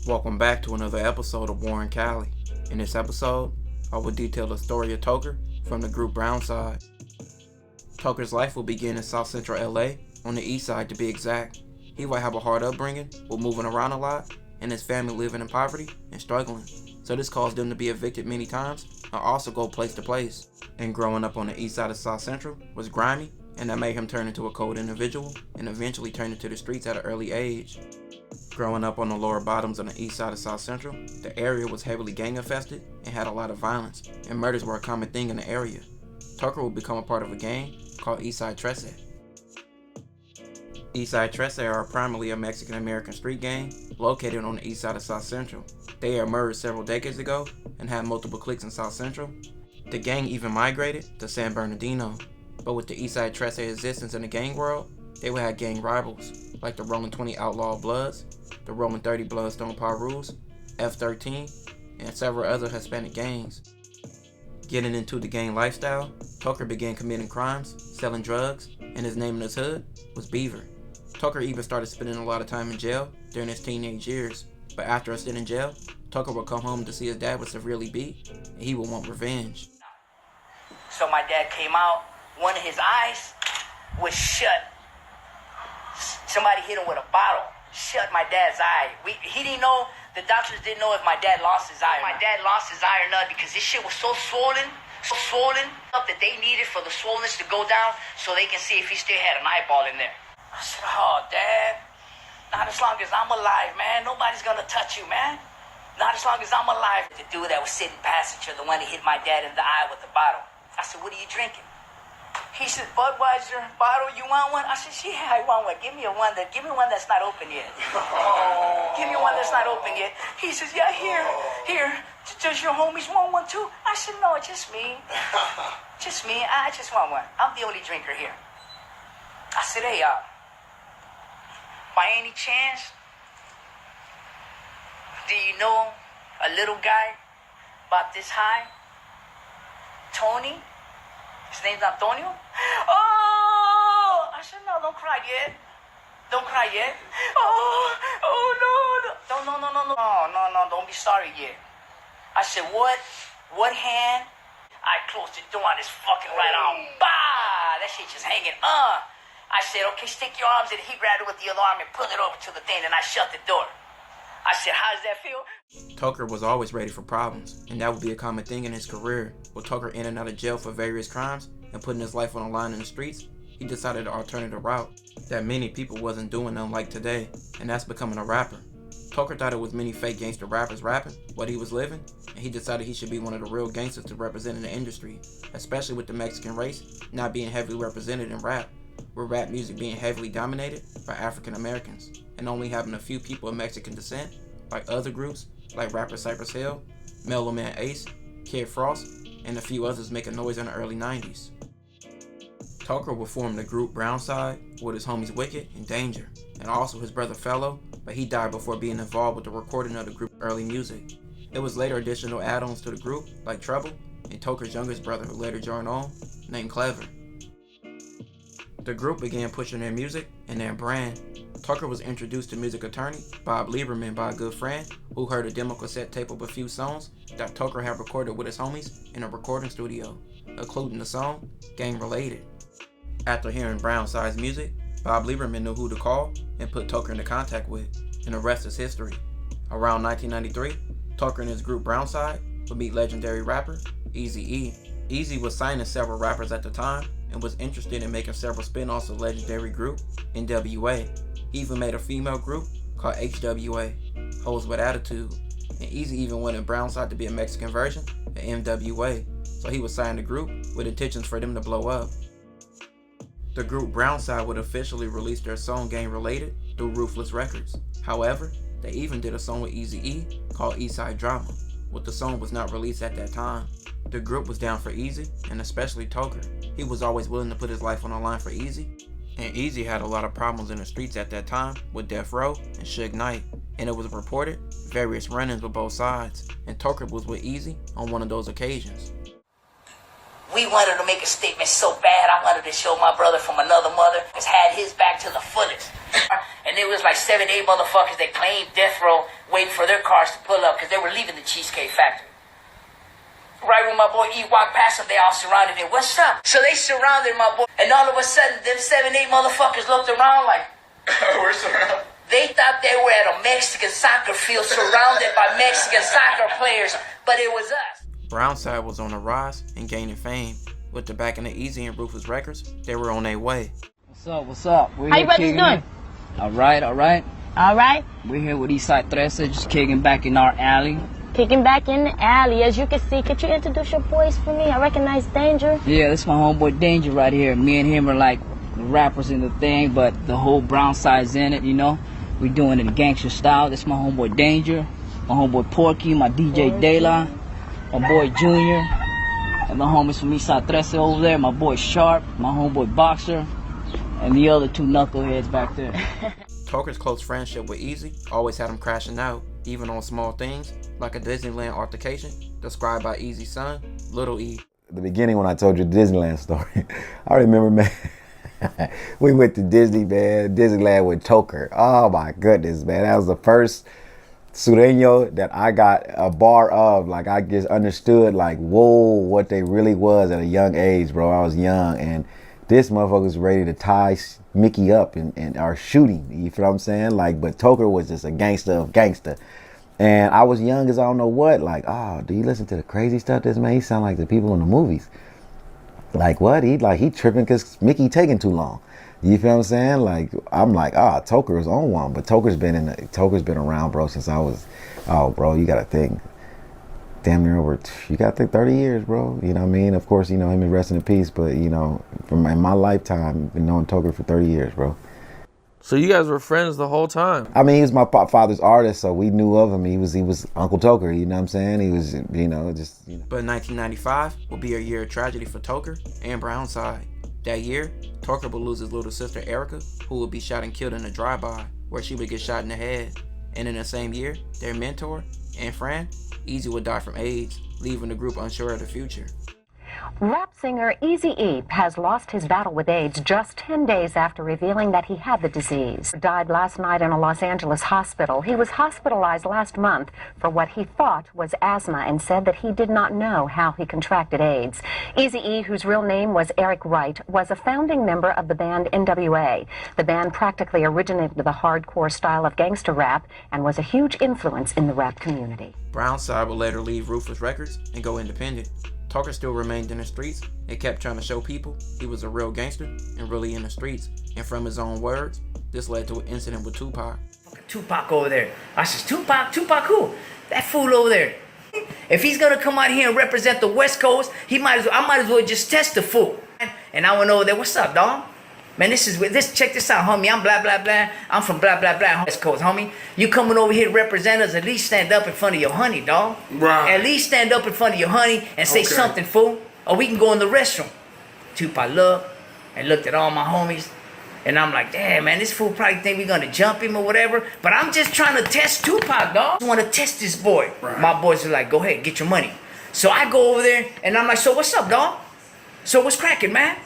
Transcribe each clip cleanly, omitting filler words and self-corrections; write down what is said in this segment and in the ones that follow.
Welcome back to another episode of Warren Cali. In this episode, I will detail the story of Toker from the group Brownside. Toker's life will begin in South Central LA, on the east side to be exact. He will have a hard upbringing, with moving around a lot, and his family living in poverty and struggling. So this caused them to be evicted many times and also go place to place. And growing up on the east side of South Central was grimy, and that made him turn into a cold individual and eventually turn into the streets at an early age. Growing up on the lower bottoms on the east side of South Central, the area was heavily gang infested and had a lot of violence, and murders were a common thing in the area. Toker would become a part of a gang called Eazy-E. Eazy-E are primarily a Mexican-American street gang located on the east side of South Central. They emerged several decades ago and had multiple cliques in South Central. The gang even migrated to San Bernardino, but with the Eazy-E existence in the gang world, they would have gang rivals like the Rolling 20 Outlaw Bloods, the Rolling 30 Bloodstone Parus, F-13, and several other Hispanic gangs. Getting into the gang lifestyle, Toker began committing crimes, selling drugs, and his name in his hood was Beaver. Toker even started spending a lot of time in jail during his teenage years, but after a stint in jail, Toker would come home to see his dad was severely beat, and he would want revenge. So my dad came out, one of his eyes was shut. Somebody hit him with a bottle, shut my dad's eye. He didn't know, the doctors didn't know if my dad lost his eye. My dad lost his eye or not because this shit was so swollen up that they needed for the swollenness to go down so they can see if he still had an eyeball in there. I said, oh, Dad, not as long as I'm alive, man. Nobody's gonna touch you, man. Not as long as I'm alive. The dude that was sitting passenger, the one that hit my dad in the eye with the bottle. I said, what are you drinking? He said, Budweiser bottle, you want one? I said, yeah, I want one. Give me one that's not open yet. Give me one that's not open yet. He says, yeah, here. Does your homies want one too? I said, no, just me. Just me. I just want one. I'm the only drinker here. I said, hey, by any chance, do you know a little guy about this high? Tony? His name's Antonio? Oh! I said, no, don't cry yet. Don't cry yet. Oh, no. No, don't be sorry yet. I said, what hand? I closed the door on his fucking right arm. Bah! That shit just hanging. I said, okay, stick your arms in. He grabbed it with the other arm and pulled it over to the thing, and I shut the door. I said, how does that feel? Toker was always ready for problems, and that would be a common thing in his career. With Toker in and out of jail for various crimes and putting his life on the line in the streets, he decided an alternative route that many people wasn't doing unlike today, and that's becoming a rapper. Toker thought it was many fake gangster rappers rapping what he was living, and he decided he should be one of the real gangsters to represent in the industry, especially with the Mexican race not being heavily represented in rap, with rap music being heavily dominated by African Americans, and only having a few people of Mexican descent, like other groups like rapper Cypress Hill, Mellow Man Ace, Kid Frost, and a few others making noise in the early 90s. Toker would form the group Brownside with his homies Wicked and Danger, and also his brother Fellow, but he died before being involved with the recording of the group's early music. It was later additional add-ons to the group, like Trouble, and Toker's youngest brother who later joined on, named Clever. The group began pushing their music and their brand. Toker was introduced to music attorney Bob Lieberman by a good friend who heard a demo cassette tape of a few songs that Toker had recorded with his homies in a recording studio, including the song Gang Related. After hearing Brownside's music, Bob Lieberman knew who to call and put Toker into contact with, and the rest is history. Around 1993, Toker and his group Brownside would meet legendary rapper Eazy-E. Eazy was signing several rappers at the time and was interested in making several spin-offs of legendary group NWA. He even made a female group called HWA, Hoes with Attitude, and Eazy even wanted Brownside to be a Mexican version of MWA, so he would sign the group with intentions for them to blow up. The group Brownside would officially release their song Gang Related through Ruthless Records. However, they even did a song with Eazy-E called Eastside Drama, but the song was not released at that time. The group was down for Eazy, and especially Toker. He was always willing to put his life on the line for Eazy, and Eazy had a lot of problems in the streets at that time with Death Row and Suge Knight, and it was reported various run-ins with both sides, and Toker was with Eazy on one of those occasions. We wanted to make a statement so bad. I wanted to show my brother from another mother has had his back to the fullest. And there was like 7, 8 motherfuckers that claimed death row waiting for their cars to pull up because they were leaving the Cheesecake Factory. Right when my boy E walked past them, they all surrounded him. What's up? So they surrounded my boy. And all of a sudden, them 7, 8 motherfuckers looked around like, we're surrounded. they thought they were at a Mexican soccer field surrounded by Mexican soccer players, but it was us. Brownside was on the rise and gaining fame. With the backing of Eazy and Ruthless records, they were on their way. What's up? We're How you brothers doing? All right. All right. We're here with Eazy-E, just kicking back in our alley. Kicking back in the alley, as you can see. Could you introduce your boys for me? I recognize Danger. Yeah, this is my homeboy Danger right here. Me and him are like the rappers in the thing, but the whole Brownside's in it, you know. We're doing it in gangster style. This is my homeboy Danger, my homeboy Porky, my DJ De La, my boy Junior, and the homies from Eazy-E over there, my boy Sharp, my homeboy Boxer, and the other 2 knuckleheads back there. Toker's close friendship with Eazy always had him crashing out, even on small things, like a Disneyland altercation described by Eazy's son, Little E. At the beginning when I told you the Disneyland story, I remember, man, we went to Disneyland with Toker. Oh my goodness, man. That was the first sureño that I got a bar of. Like, I just understood, like, whoa, what they really was at a young age, bro. I was young, and this motherfucker was ready to tie Mickey up and are shooting. You feel what I'm saying? Like, but Toker was just a gangster of gangster. And I was young as I don't know what. Like, oh, do you listen to the crazy stuff this man? He sound like the people in the movies. Like, what? He tripping because Mickey taking too long. You feel what I'm saying? Like, I'm like, Toker is on one. But Toker's been around, bro, since I was, bro, you gotta think. Damn near over, you gotta think 30 years, bro. You know what I mean? Of course, you know, him and rest in peace, but, you know, in my lifetime, I've been knowing Toker for 30 years, bro. So you guys were friends the whole time? I mean, he was my father's artist, so we knew of him. He was Uncle Toker, you know what I'm saying? He was, you know, just, you know. But 1995 will be a year of tragedy for Toker and Brownside. That year, Toker would lose his little sister Erica, who would be shot and killed in a drive-by, where she would get shot in the head. And in the same year, their mentor and friend, Eazy, would die from AIDS, leaving the group unsure of the future. Rap singer Eazy-E has lost his battle with AIDS just 10 days after revealing that he had the disease. He died last night in a Los Angeles hospital. He was hospitalized last month for what he thought was asthma and said that he did not know how he contracted AIDS. Eazy-E, whose real name was Eric Wright, was a founding member of the band NWA. The band practically originated the hardcore style of gangster rap and was a huge influence in the rap community. Brownside would later leave Ruthless Records and go independent. Toker still remained in the streets and kept trying to show people he was a real gangster and really in the streets. And from his own words, this led to an incident with Tupac. Tupac over there. I says, Tupac who? That fool over there. If he's gonna come out here and represent the West Coast, I might as well just test the fool. And I went over there, what's up, dog? Man, check this out, homie. I'm blah, blah, blah. I'm from blah, blah, blah, West Coast, homie. You coming over here to represent us, at least stand up in front of your honey, dog. Right. At least stand up in front of your honey and say something, fool. Or we can go in the restroom. Tupac looked and looked at all my homies. And I'm like, damn, man, this fool probably think we're gonna jump him or whatever. But I'm just trying to test Tupac, dog. I want to test this boy. Right. My boys are like, go ahead, get your money. So I go over there and I'm like, so what's up, dog? So what's cracking, man?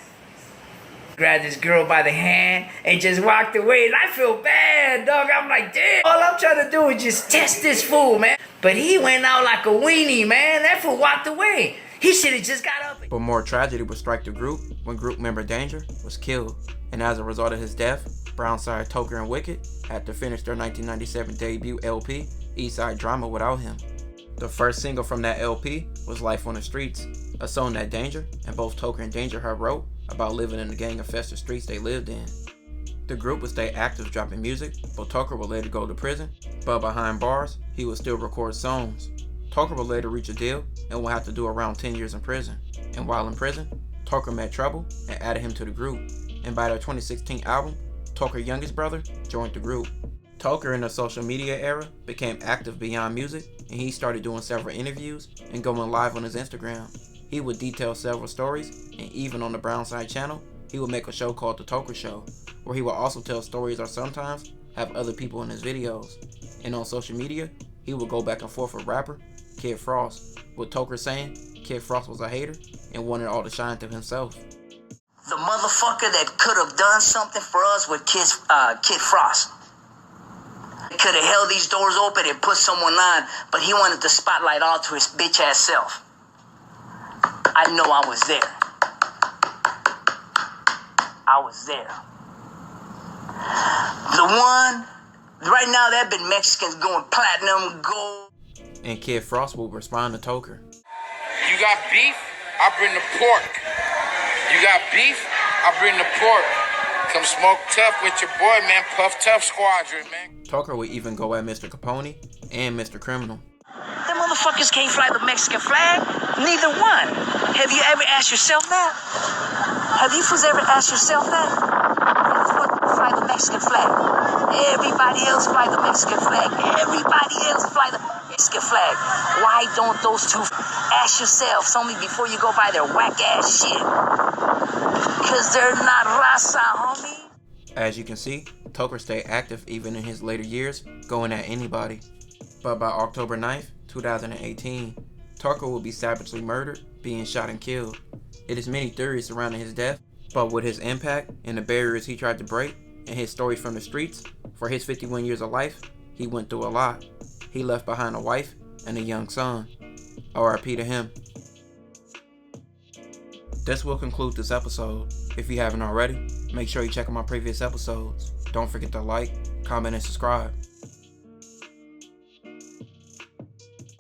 Grabbed this girl by the hand and just walked away. And I feel bad, dog. I'm like, damn. All I'm trying to do is just test this fool, man. But he went out like a weenie, man. That fool walked away. He should have just got up. But more tragedy would strike the group when group member Danger was killed. And as a result of his death, Brownside, Toker, and Wicked had to finish their 1997 debut LP, Eastside Drama, without him. The first single from that LP was Life on the Streets, a song that Danger and both Toker and Danger had wrote about living in the gang-infested streets they lived in. The group would stay active dropping music, but Toker would later go to prison, but behind bars, he would still record songs. Toker would later reach a deal and would have to do around 10 years in prison. And while in prison, Toker met Trouble and added him to the group. And by their 2016 album, Toker's youngest brother joined the group. Toker in the social media era became active beyond music, and he started doing several interviews and going live on his Instagram. He would detail several stories, and even on the Brownside channel, he would make a show called The Toker Show, where he would also tell stories or sometimes have other people in his videos. And on social media, he would go back and forth with rapper Kid Frost, with Toker saying Kid Frost was a hater and wanted all the shine to himself. The motherfucker that could have done something for us was Kid Frost. He could have held these doors open and put someone on, but he wanted the spotlight all to his bitch ass self. I know I was there. I was there. The one, right now there have been Mexicans going platinum, gold. And Kid Frost will respond to Toker. You got beef? I bring the pork. You got beef? I bring the pork. Come smoke tough with your boy, man. Puff Tough Squadron, man. Toker would even go at Mr. Capone and Mr. Criminal. Them motherfuckers can't fly the Mexican flag. Neither one. Have you ever asked yourself that? Have you ever asked yourself that? Who fly the Mexican flag? Everybody else fly the Mexican flag. Everybody else fly the Mexican flag. Why don't those two ask yourself something before you go buy their whack ass shit? Because they're not raza, homie. As you can see, Toker stayed active even in his later years, going at anybody. But by October 9th, 2018, Toker will be savagely murdered, being shot and killed. It is many theories surrounding his death, but with his impact and the barriers he tried to break, and his stories from the streets, for his 51 years of life, he went through a lot. He left behind a wife and a young son. R.I.P. to him. This will conclude this episode. If you haven't already, make sure you check out my previous episodes. Don't forget to like, comment, and subscribe.